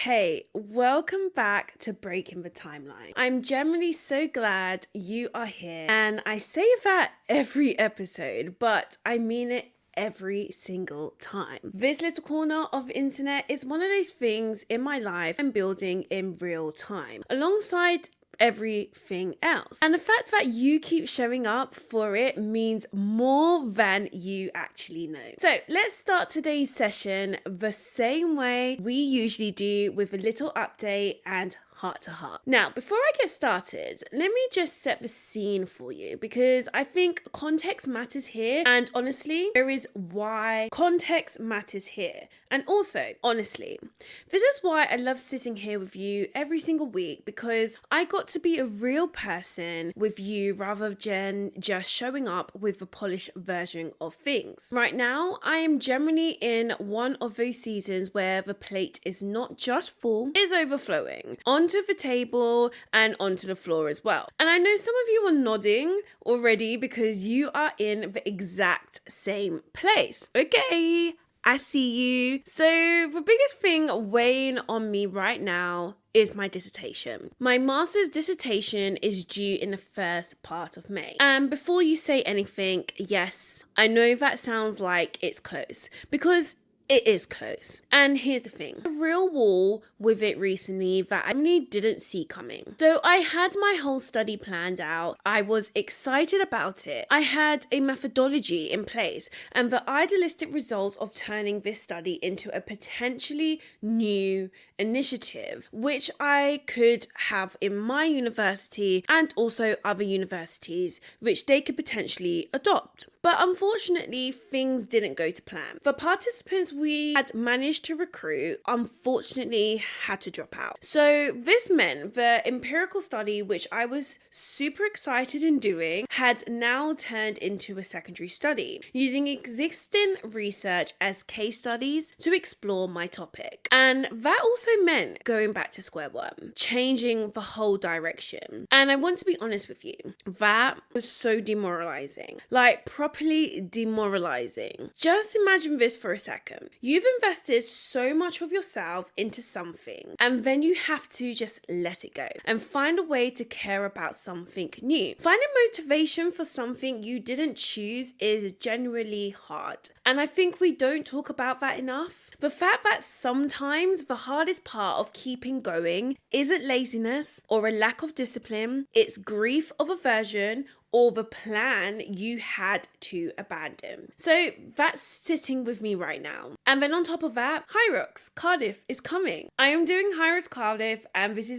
Hey, welcome back to Breaking the Timeline. I'm generally so glad you are here, and I say that every episode, but I mean it every single time. This little corner of internet is one of those things in my life I'm building in real time, alongside everything else. And the fact that you keep showing up for it means more than you actually know. So let's start today's session the same way we usually do, with a little update and heart to heart. Now, before I get started, let me just set the scene for you, because I think context matters here. And honestly, there is why context matters here. And also, honestly, this is why I love sitting here with you every single week, because I got to be a real person with you rather than just showing up with a polished version of things. Right now, I am generally in one of those seasons where the plate is not just full, it's overflowing onto the table and onto the floor as well. And I know some of you are nodding already because you are in the exact same place. Okay, I see you. So the biggest thing weighing on me right now is my dissertation. My master's dissertation is due in the first part of May. And before you say anything, yes, I know that sounds like it's close, because it is close. And here's the thing. A real wall with it recently that I really didn't see coming. So I had my whole study planned out. I was excited about it. I had a methodology in place and the idealistic result of turning this study into a potentially new initiative, which I could have in my university and also other universities, which they could potentially adopt. But unfortunately, things didn't go to plan. The participants we had managed to recruit, unfortunately, had to drop out. So this meant the empirical study, which I was super excited in doing, had now turned into a secondary study, using existing research as case studies to explore my topic. And that also meant going back to square one, changing the whole direction. And I want to be honest with you, that was so demoralizing. Like, properly demoralizing. Just imagine this for a second. You've invested so much of yourself into something, and then you have to just let it go and find a way to care about something new. Finding motivation for something you didn't choose is genuinely hard. And I think we don't talk about that enough. The fact that sometimes the hardest part of keeping going isn't laziness or a lack of discipline, it's grief of aversion or the plan you had to abandon. So that's sitting with me right now. And then on top of that, Hyrox Cardiff is coming. I am doing Hyrox Cardiff, and this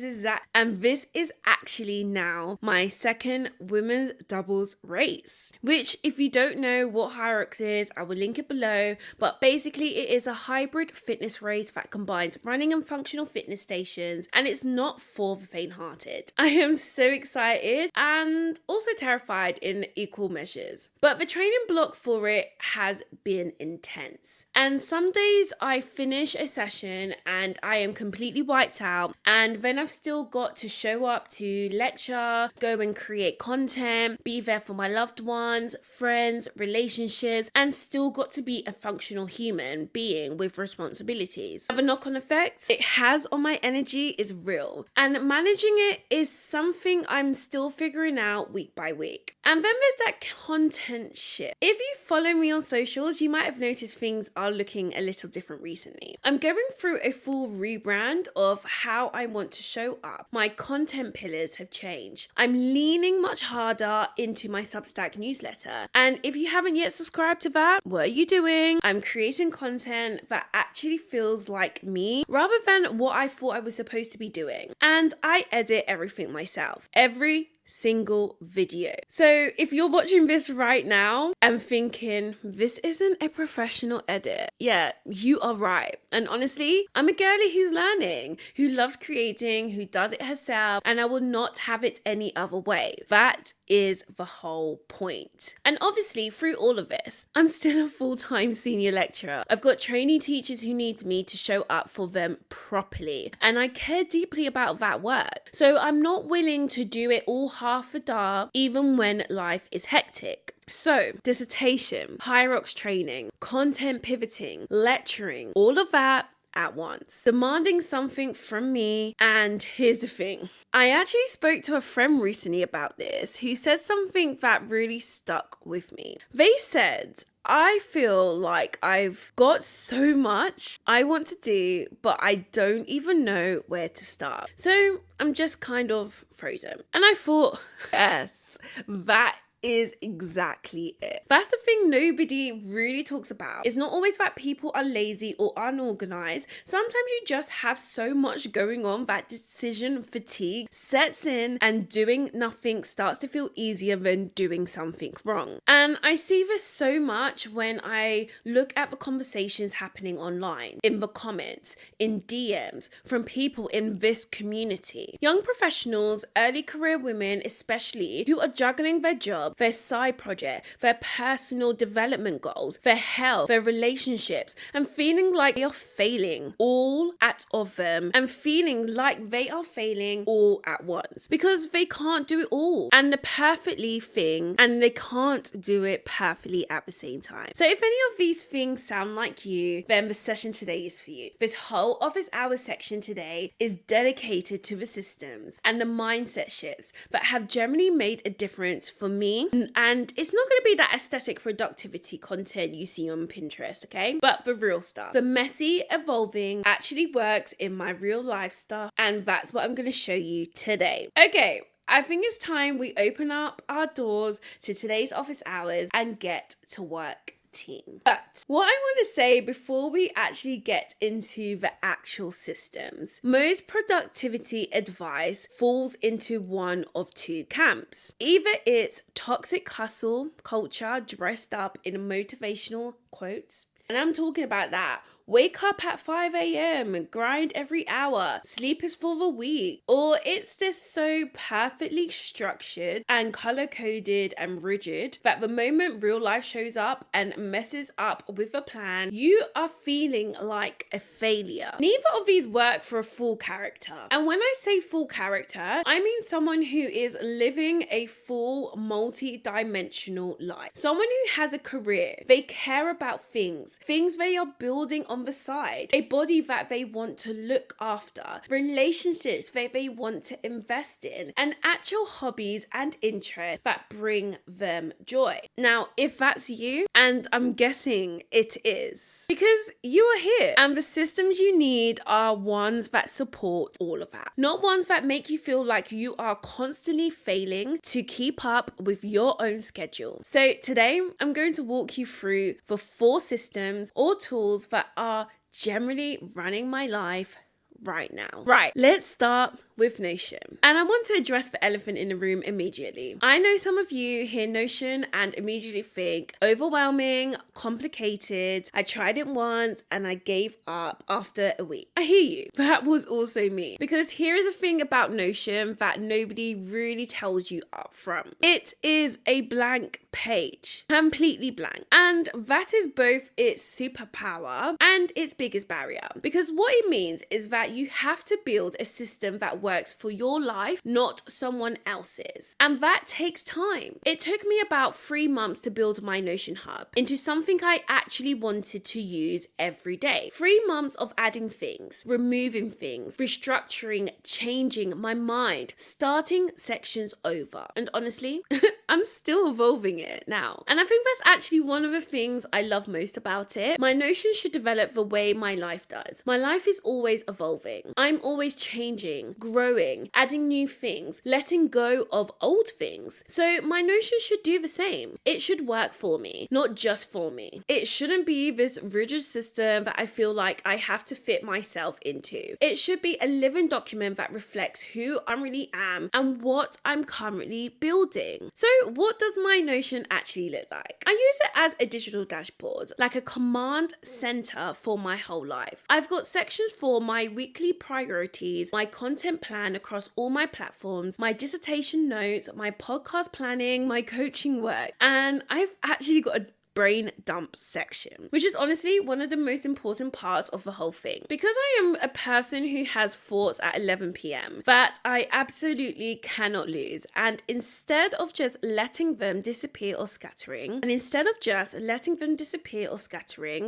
is actually now my second women's doubles race, which, if you don't know what Hyrox is, I will link it below. But basically it is a hybrid fitness race that combines running and functional fitness stations, and it's not for the faint-hearted. I am so excited and also terrified in equal measures. But the training block for it has been intense. And some days I finish a session and I am completely wiped out, and then I've still got to show up to lecture, go and create content, be there for my loved ones, friends, relationships, and still got to be a functional human being with responsibilities. The knock-on effect it has on my energy is real, and managing it is something I'm still figuring out week by week. And then there's that content shift. If you follow me on socials, you might have noticed things are looking a little different recently. I'm going through a full rebrand of how I want to show up. My content pillars have changed. I'm leaning much harder into my Substack newsletter. And if you haven't yet subscribed to that, what are you doing? I'm creating content that actually feels like me rather than what I thought I was supposed to be doing. And I edit everything myself. Every single video. So if you're watching this right now and thinking, this isn't a professional edit, yeah, you are right. And honestly, I'm a girlie who's learning, who loves creating, who does it herself, and I will not have it any other way. That is the whole point. And obviously, through all of this, I'm still a full-time senior lecturer. I've got trainee teachers who need me to show up for them properly, and I care deeply about that work. So I'm not willing to do it all half a dar, even when life is hectic. So, dissertation, Hyrox training, content pivoting, lecturing, all of that at once, demanding something from me. And here's the thing. I actually spoke to a friend recently about this who said something that really stuck with me. They said, I feel like I've got so much I want to do, but I don't even know where to start. So I'm just kind of frozen. And I thought, yes, that is exactly it. That's the thing nobody really talks about. It's not always that people are lazy or unorganized. Sometimes you just have so much going on that decision fatigue sets in and doing nothing starts to feel easier than doing something wrong. And I see this so much when I look at the conversations happening online, in the comments, in DMs, from people in this community. Young professionals, early career women especially, who are juggling their job, their side project, their personal development goals, their health, their relationships, and feeling like they are failing all of them, and feeling like they are failing all at once because they can't do it all and the perfectly thing, and they can't do it perfectly at the same time. So if any of these things sound like you, then the session today is for you. This whole office hour section today is dedicated to the systems and the mindset shifts that have generally made a difference for me. And it's not going to be that aesthetic productivity content you see on Pinterest, okay? But the real stuff. The messy, evolving, actually works in my real life stuff. And that's what I'm going to show you today. Okay, I think it's time we open up our doors to today's office hours and get to work. Team. But what I want to say before we actually get into the actual systems, most productivity advice falls into one of two camps. Either it's toxic hustle culture dressed up in motivational quotes, and I'm talking about that. Wake up at 5 a.m, grind every hour, sleep is for the week. Or it's this so perfectly structured and color-coded and rigid that the moment real life shows up and messes up with a plan, you are feeling like a failure. Neither of these work for a full character. And when I say full character, I mean someone who is living a full multi-dimensional life. Someone who has a career, they care about things they are building on the side, a body that they want to look after, relationships that they want to invest in, and actual hobbies and interests that bring them joy. Now, if that's you, and I'm guessing it is, because you are here, and the systems you need are ones that support all of that, not ones that make you feel like you are constantly failing to keep up with your own schedule. So today, I'm going to walk you through the 4 systems or tools that are generally running my life right now. Right, let's start with Notion. And I want to address the elephant in the room immediately. I know some of you hear Notion and immediately think overwhelming, complicated. I tried it once and I gave up after a week. I hear you. That was also me. Because here is a thing about Notion that nobody really tells you up front. It is a blank page, completely blank. And that is both its superpower and its biggest barrier. Because what it means is that you have to build a system that works for your life, not someone else's. And that takes time. It took me about 3 months to build my Notion hub into something I actually wanted to use every day. 3 months of adding things, removing things, restructuring, changing my mind, starting sections over. And honestly, I'm still evolving it now. And I think that's actually one of the things I love most about it. My Notion should develop the way my life does. My life is always evolving. I'm always changing, growing, adding new things, letting go of old things. So my Notion should do the same. It should work for me, not just for me. It shouldn't be this rigid system that I feel like I have to fit myself into. It should be a living document that reflects who I really am and what I'm currently building. So what does my Notion actually look like? I use it as a digital dashboard, like a command center for my whole life. I've got sections for my weekly priorities, my content plan across all my platforms, my dissertation notes, my podcast planning, my coaching work, and I've actually got a brain dump section, which is honestly one of the most important parts of the whole thing. Because I am a person who has thoughts at 11 p.m. that I absolutely cannot lose. And instead of just letting them disappear or scattering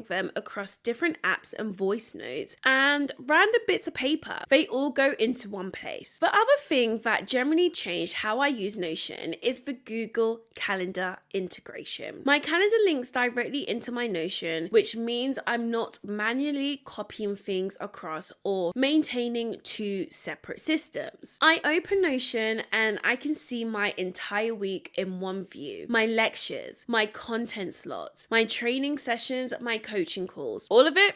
them across different apps and voice notes and random bits of paper, they all go into one place. The other thing that generally changed how I use Notion is the Google Calendar integration. My calendar links directly into my Notion, which means I'm not manually copying things across or maintaining two separate systems. I open Notion and I can see my entire week in one view. My lectures, my content slots, my training sessions, my coaching calls, all of it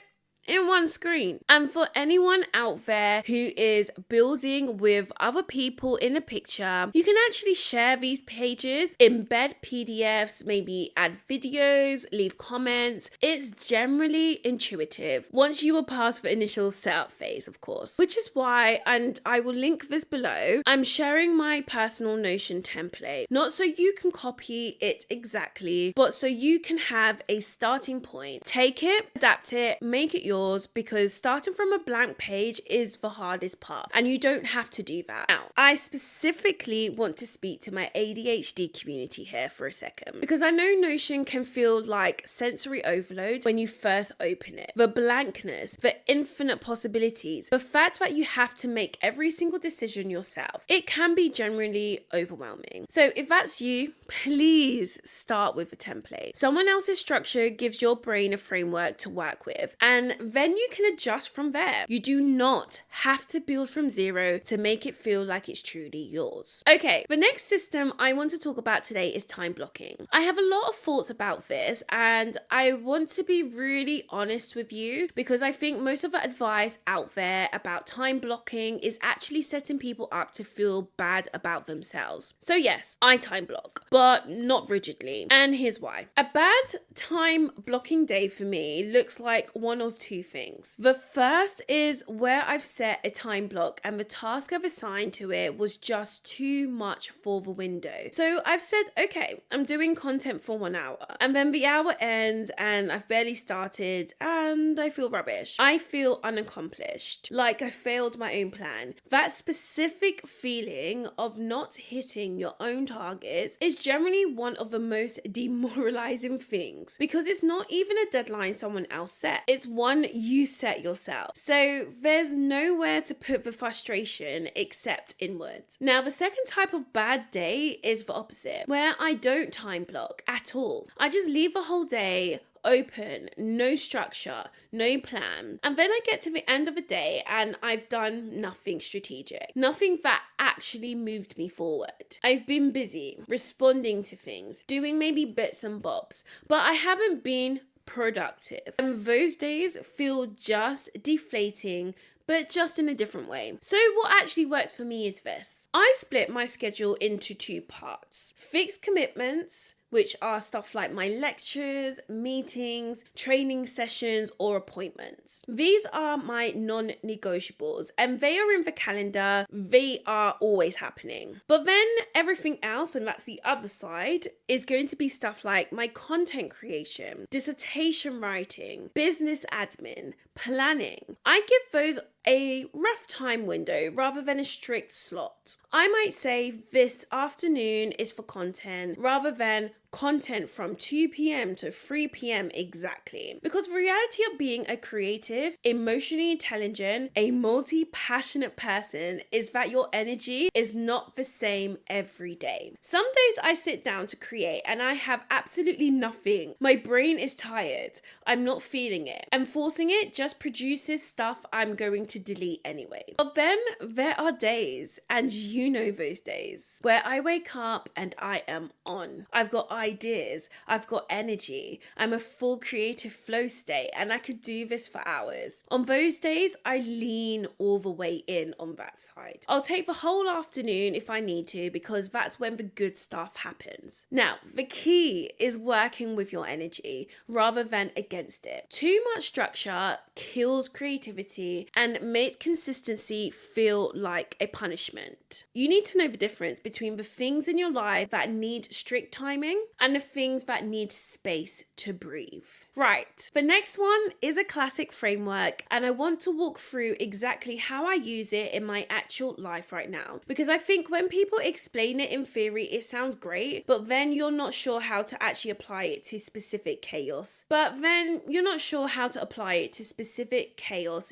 in one screen. And for anyone out there who is building with other people in a picture, you can actually share these pages, embed PDFs, maybe add videos, leave comments. It's generally intuitive once you are past the initial setup phase, of course, which is why, and I will link this below, I'm sharing my personal Notion template, not so you can copy it exactly, but so you can have a starting point. Take it, adapt it, make it yours, because starting from a blank page is the hardest part and you don't have to do that. Now, I specifically want to speak to my ADHD community here for a second, because I know Notion can feel like sensory overload when you first open it. The blankness, the infinite possibilities, the fact that you have to make every single decision yourself, it can be generally overwhelming. So if that's you, please start with a template. Someone else's structure gives your brain a framework to work with, and then you can adjust from there. You do not have to build from zero to make it feel like it's truly yours. Okay, the next system I want to talk about today is time blocking. I have a lot of thoughts about this, and I want to be really honest with you because I think most of the advice out there about time blocking is actually setting people up to feel bad about themselves. So yes, I time block, but not rigidly. And here's why. A bad time blocking day for me looks like one of two things. The first is where I've set a time block and the task I've assigned to it was just too much for the window. So I've said, okay, I'm doing content for 1 hour, and then the hour ends and I've barely started and I feel rubbish. I feel unaccomplished, like I failed my own plan. That specific feeling of not hitting your own targets is generally one of the most demoralizing things, because it's not even a deadline someone else set. It's one you set yourself. So there's nowhere to put the frustration except inwards. Now, the second type of bad day is the opposite, where I don't time block at all. I just leave the whole day open, no structure, no plan. And then I get to the end of the day and I've done nothing strategic, nothing that actually moved me forward. I've been busy responding to things, doing maybe bits and bobs, but I haven't been productive. And those days feel just deflating, but just in a different way. So what actually works for me is this. I split my schedule into two parts: fixed commitments, which are stuff like my lectures, meetings, training sessions, or appointments. These are my non-negotiables, and they are in the calendar. They are always happening. But then everything else, and that's the other side, is going to be stuff like my content creation, dissertation writing, business admin, planning. I give those a rough time window rather than a strict slot. I might say this afternoon is for content rather than content from 2 p.m. to 3 p.m. exactly. Because the reality of being a creative, emotionally intelligent, a multi-passionate person is that your energy is not the same every day. Some days I sit down to create and I have absolutely nothing. My brain is tired. I'm not feeling it. And forcing it just produces stuff I'm going to delete anyway. But then there are days, and you know those days, where I wake up and I am on. I've got ideas, I've got energy, I'm a full creative flow state, and I could do this for hours. On those days, I lean all the way in on that side. I'll take the whole afternoon if I need to, because that's when the good stuff happens. Now, the key is working with your energy rather than against it. Too much structure kills creativity and makes consistency feel like a punishment. You need to know the difference between the things in your life that need strict timing and the things that need space to breathe. Right, the next one is a classic framework, and I want to walk through exactly how I use it in my actual life right now, because I think when people explain it in theory, it sounds great, but then you're not sure how to actually apply it to specific chaos.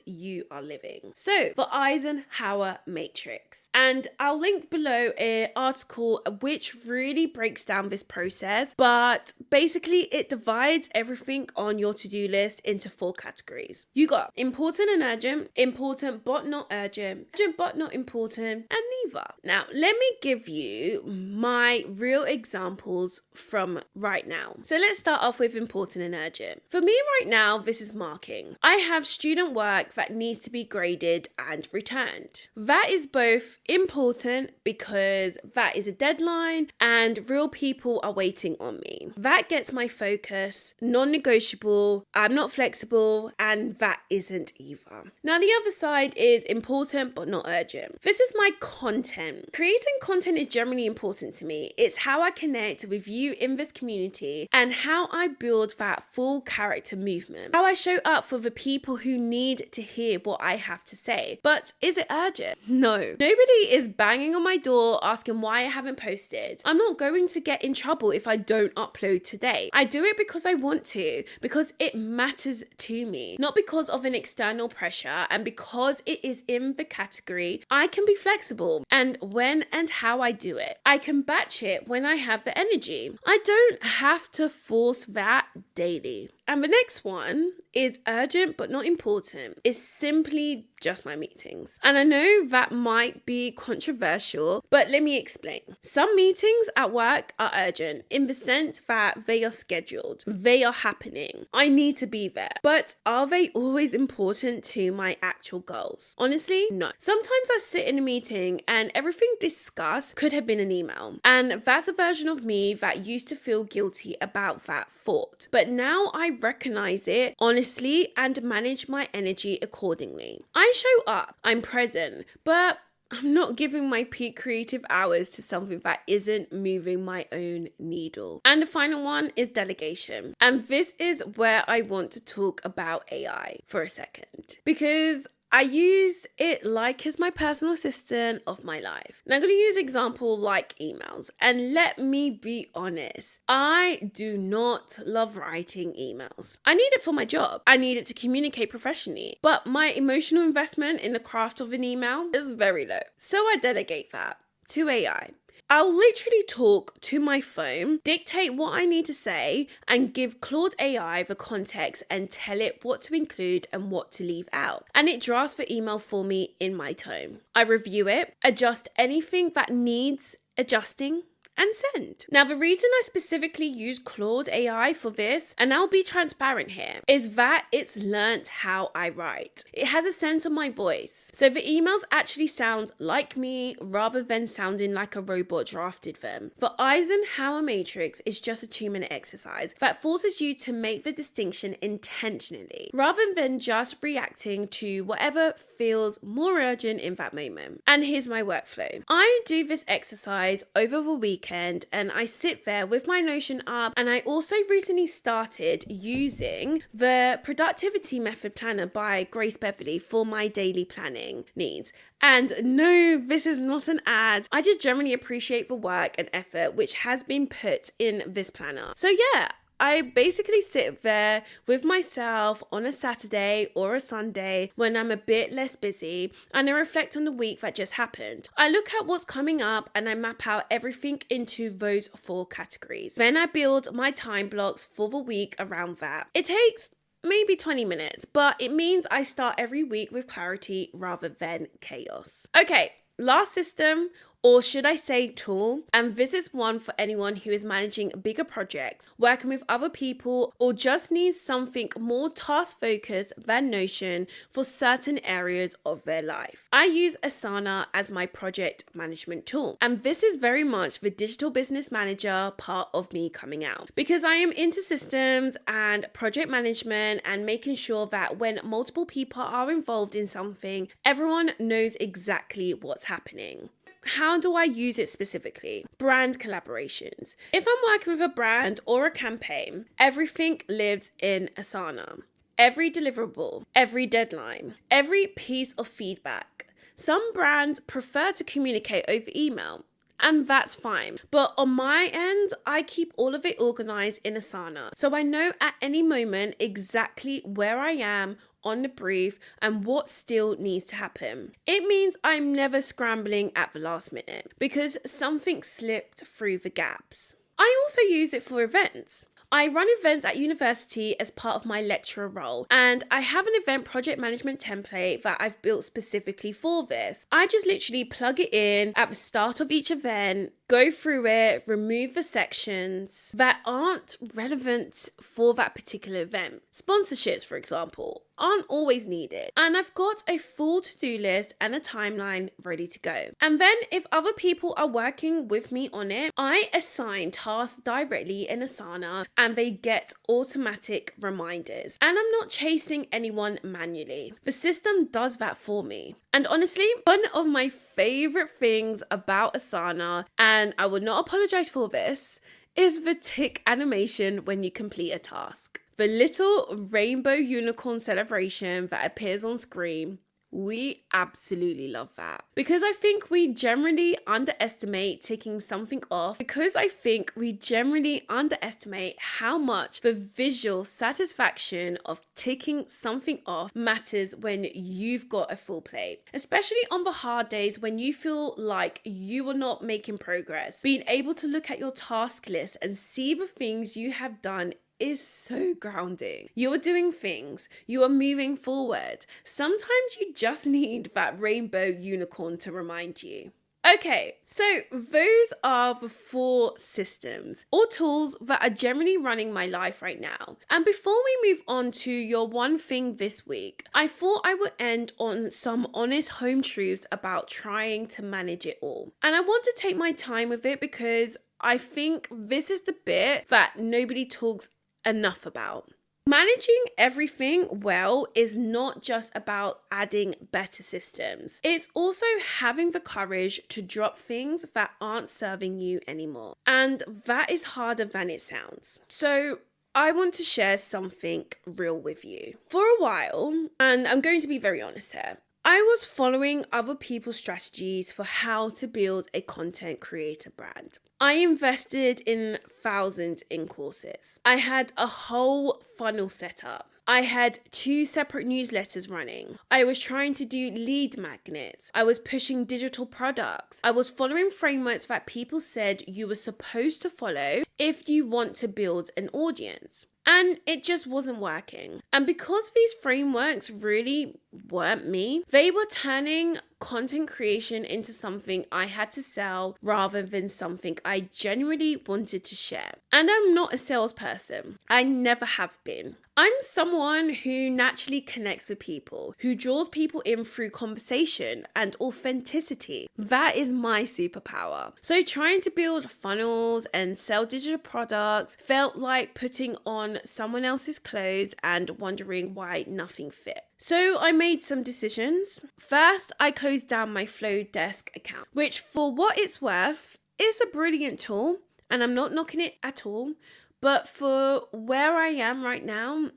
You are living. So, the Eisenhower Matrix. And I'll link below an article which really breaks down this process, but basically it divides everything on your to-do list into 4 categories. You got important and important but not urgent but not important, and neither. Now, let me give you my real examples from right now. So let's start off with important and urgent. For me right now, this is marking. I have student work that needs to be graded and returned. That is both important because that is a deadline and real people are waiting on me. That gets my focus, non-negotiable, I'm not flexible, and that isn't either. Now, the other side is important but not urgent. This is my content. Creating content is generally important to me. It's how I connect with you in this community and how I build that full character movement. How I show up for the people who need to hear what I have to say. But is it urgent? No. Nobody is banging on my door asking why I haven't posted. I'm not going to get in trouble if I don't upload today. I do it because I want to, because it matters to me, not because of an external pressure, and because it is in the category, I can be flexible and when and how I do it. I can batch it when I have the energy. I don't have to force that daily. And the next one is urgent but not important. It's simply just my meetings. And I know that might be controversial, but let me explain. Some meetings at work are urgent in the sense that they are scheduled. They are happening. I need to be there. But are they always important to my actual goals? Honestly, no. Sometimes I sit in a meeting and everything discussed could have been an email. And that's a version of me that used to feel guilty about that thought. But now I recognize it honestly and manage my energy accordingly. I show up, I'm present, but I'm not giving my peak creative hours to something that isn't moving my own needle. And the final one is delegation. And this is where I want to talk about AI for a second, because I use it like as my personal assistant of my life. Now I'm going to use example like emails. And let me be honest, I do not love writing emails. I need it for my job. I need it to communicate professionally. But my emotional investment in the craft of an email is very low. So I delegate that to AI. I'll literally talk to my phone, dictate what I need to say, and give Claude AI the context and tell it what to include and what to leave out. And it drafts the email for me in my tone. I review it, adjust anything that needs adjusting, and send. Now, the reason I specifically use Claude AI for this, and I'll be transparent here, is that it's learnt how I write. It has a sense of my voice. So the emails actually sound like me rather than sounding like a robot drafted them. The Eisenhower Matrix is just a 2-minute exercise that forces you to make the distinction intentionally, rather than just reacting to whatever feels more urgent in that moment. And here's my workflow. I do this exercise over the weekend and I sit there with my Notion up, and I also recently started using the Productivity Method Planner by Grace Beverly for my daily planning needs. And no, this is not an ad. I just generally appreciate the work and effort which has been put in this planner. So yeah, I basically sit there with myself on a Saturday or a Sunday when I'm a bit less busy, and I reflect on the week that just happened. I look at what's coming up and I map out everything into those 4 categories. Then I build my time blocks for the week around that. It takes maybe 20 minutes, but it means I start every week with clarity rather than chaos. Okay, last system, or should I say tool, and this is one for anyone who is managing bigger projects, working with other people, or just needs something more task focused than Notion for certain areas of their life. I use Asana as my project management tool, and this is very much the digital business manager part of me coming out, because I am into systems and project management and making sure that when multiple people are involved in something, everyone knows exactly what's happening. how do I use it specifically? Brand collaborations. If I'm working with a brand or a campaign, everything lives in Asana. Every deliverable, every deadline, every piece of feedback. Some brands prefer to communicate over email, and that's fine. But on my end, I keep all of it organized in Asana. So I know at any moment exactly where I am on the brief and what still needs to happen. It means I'm never scrambling at the last minute because something slipped through the gaps. I also use it for events. I run events at university as part of my lecturer role, and I have an event project management template that I've built specifically for this. I just literally plug it in at the start of each event, go through it, remove the sections that aren't relevant for that particular event. Sponsorships, for example, aren't always needed. And I've got a full to-do list and a timeline ready to go. And then if other people are working with me on it, I assign tasks directly in Asana and they get automatic reminders. And I'm not chasing anyone manually. The system does that for me. And honestly, one of my favorite things about Asana, and I would not apologize for this, is the tick animation when you complete a task. The little rainbow unicorn celebration that appears on screen, we absolutely love that. Because I think we generally underestimate ticking something off, because I think we generally underestimate how much the visual satisfaction of ticking something off matters when you've got a full plate. Especially on the hard days when you feel like you are not making progress. Being able to look at your task list and see the things you have done is so grounding. You are doing things, you are moving forward. Sometimes you just need that rainbow unicorn to remind you. Okay, so those are the 4 systems or tools that are generally running my life right now. And before we move on to your one thing this week, I thought I would end on some honest home truths about trying to manage it all. And I want to take my time with it because I think this is the bit that nobody talks enough about. Managing everything well is not just about adding better systems. It's also having the courage to drop things that aren't serving you anymore. And that is harder than it sounds. So I want to share something real with you. For a while, and I'm going to be very honest here, I was following other people's strategies for how to build a content creator brand. I invested in thousands in courses. I had a whole funnel set up. I had 2 separate newsletters running. I was trying to do lead magnets. I was pushing digital products. I was following frameworks that people said you were supposed to follow if you want to build an audience. And it just wasn't working. And because these frameworks really weren't me, they were turning content creation into something I had to sell rather than something I genuinely wanted to share. And I'm not a salesperson. I never have been. I'm someone who naturally connects with people, who draws people in through conversation and authenticity. That is my superpower. So trying to build funnels and sell digital products felt like putting on someone else's clothes and wondering why nothing fit. So I made some decisions. First, I closed down my Flodesk account, which for what it's worth is a brilliant tool, and I'm not knocking it at all. But for where I am right now,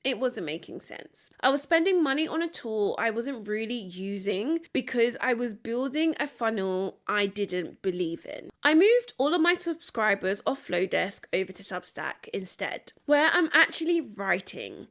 it wasn't making sense. I was spending money on a tool I wasn't really using because I was building a funnel I didn't believe in. I moved all of my subscribers off Flodesk over to Substack instead, where I'm actually writing,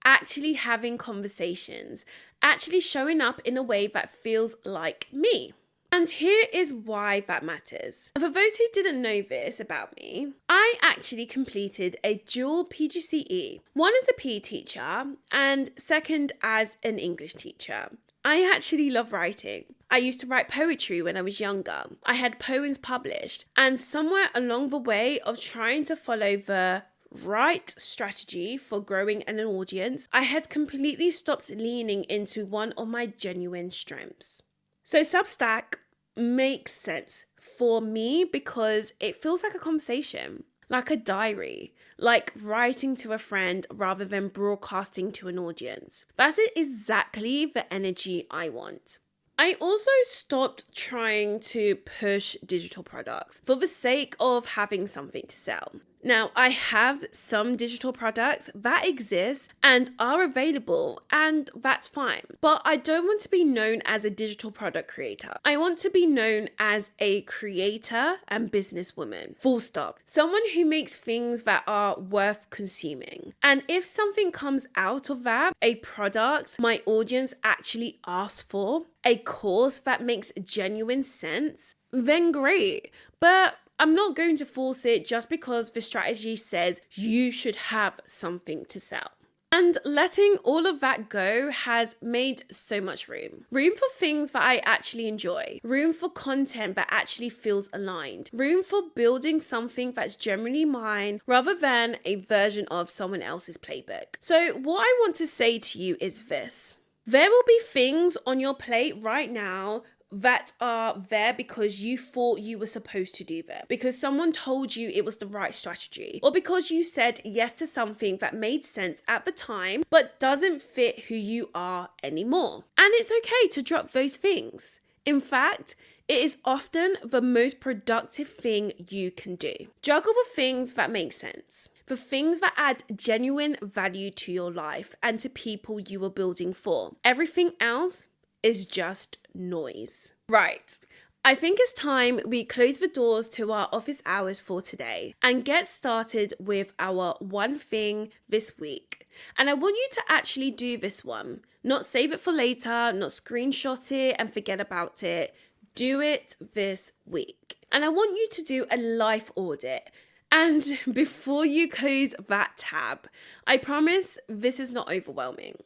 actually having conversations, actually showing up in a way that feels like me. And here is why that matters. For those who didn't know this about me, I actually completed a dual PGCE, one as a PE teacher and second as an English teacher. I actually love writing. I used to write poetry when I was younger. I had poems published, and somewhere along the way of trying to follow the right strategy for growing an audience, I had completely stopped leaning into one of my genuine strengths. So Substack makes sense for me because it feels like a conversation, like a diary, like writing to a friend rather than broadcasting to an audience. That's exactly the energy I want. I also stopped trying to push digital products for the sake of having something to sell. Now, I have some digital products that exist and are available, and that's fine. But I don't want to be known as a digital product creator. I want to be known as a creator and businesswoman. Full stop. Someone who makes things that are worth consuming. And if something comes out of that, a product my audience actually asks for, a course that makes genuine sense, then great. But I'm not going to force it just because the strategy says you should have something to sell. And letting all of that go has made so much room. Room for things that I actually enjoy. Room for content that actually feels aligned. Room for building something that's generally mine rather than a version of someone else's playbook. So what I want to say to you is this. There will be things on your plate right now that are there because you thought you were supposed to do them, because someone told you it was the right strategy, or because you said yes to something that made sense at the time but doesn't fit who you are anymore. And it's okay to drop those things. In fact, it is often the most productive thing you can do. Juggle the things that make sense, the things that add genuine value to your life and to people you are building for. Everything else is just noise. Right. I think it's time we close the doors to our office hours for today and get started with our one thing this week. And I want you to actually do this one, not save it for later, not screenshot it and forget about it. Do it this week. And I want you to do a life audit. And before you close that tab, I promise this is not overwhelming.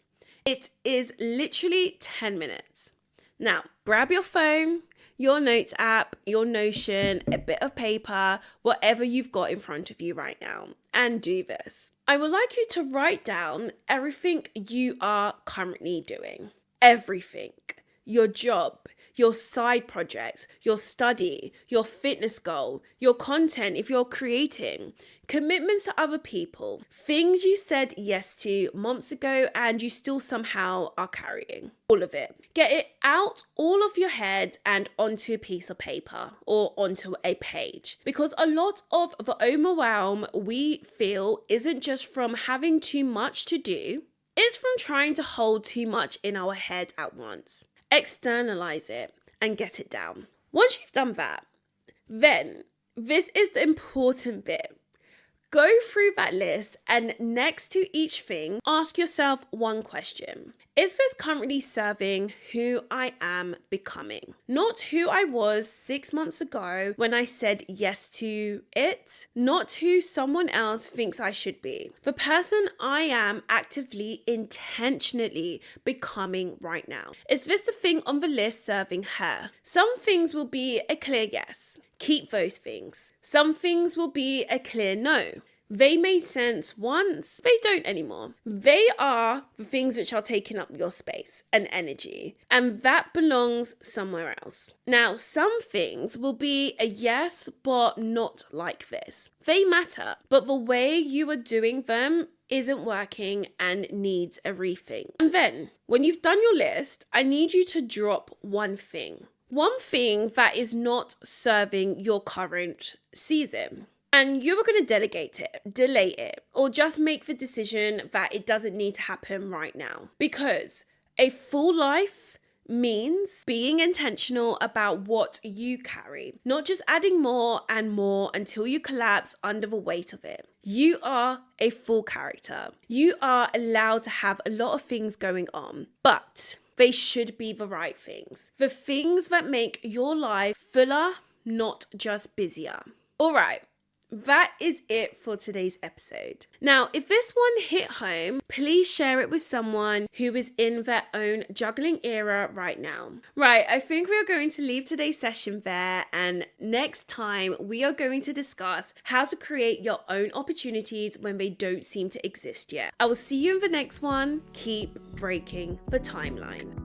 It is literally 10 minutes. Now, grab your phone, your notes app, your Notion, a bit of paper, whatever you've got in front of you right now, and do this. I would like you to write down everything you are currently doing. Everything. Your job, your side projects, your study, your fitness goal, your content if you're creating, commitments to other people, things you said yes to months ago and you still somehow are carrying. All of it. Get it out all of your head and onto a piece of paper or onto a page. Because a lot of the overwhelm we feel isn't just from having too much to do, it's from trying to hold too much in our head at once. Externalize it and get it down. Once you've done that, then this is the important bit. Go through that list and next to each thing, ask yourself one question. Is this currently serving who I am becoming? Not who I was 6 months ago when I said yes to it, not who someone else thinks I should be. The person I am actively, intentionally becoming right now. Is this the thing on the list serving her? Some things will be a clear yes. Keep those things. Some things will be a clear no. They made sense once, they don't anymore. They are the things which are taking up your space and energy, and that belongs somewhere else. Now, some things will be a yes, but not like this. They matter, but the way you are doing them isn't working and needs a rethink. And then, when you've done your list, I need you to drop one thing. One thing that is not serving your current season. And you are going to delegate it, delay it, or just make the decision that it doesn't need to happen right now. Because a full life means being intentional about what you carry, not just adding more and more until you collapse under the weight of it. You are a full character. You are allowed to have a lot of things going on, but they should be the right things. The things that make your life fuller, not just busier. All right. That is it for today's episode. Now, if this one hit home, please share it with someone who is in their own juggling era right now. Right, I think we are going to leave today's session there, and next time we are going to discuss how to create your own opportunities when they don't seem to exist yet. I will see you in the next one. Keep breaking the timeline.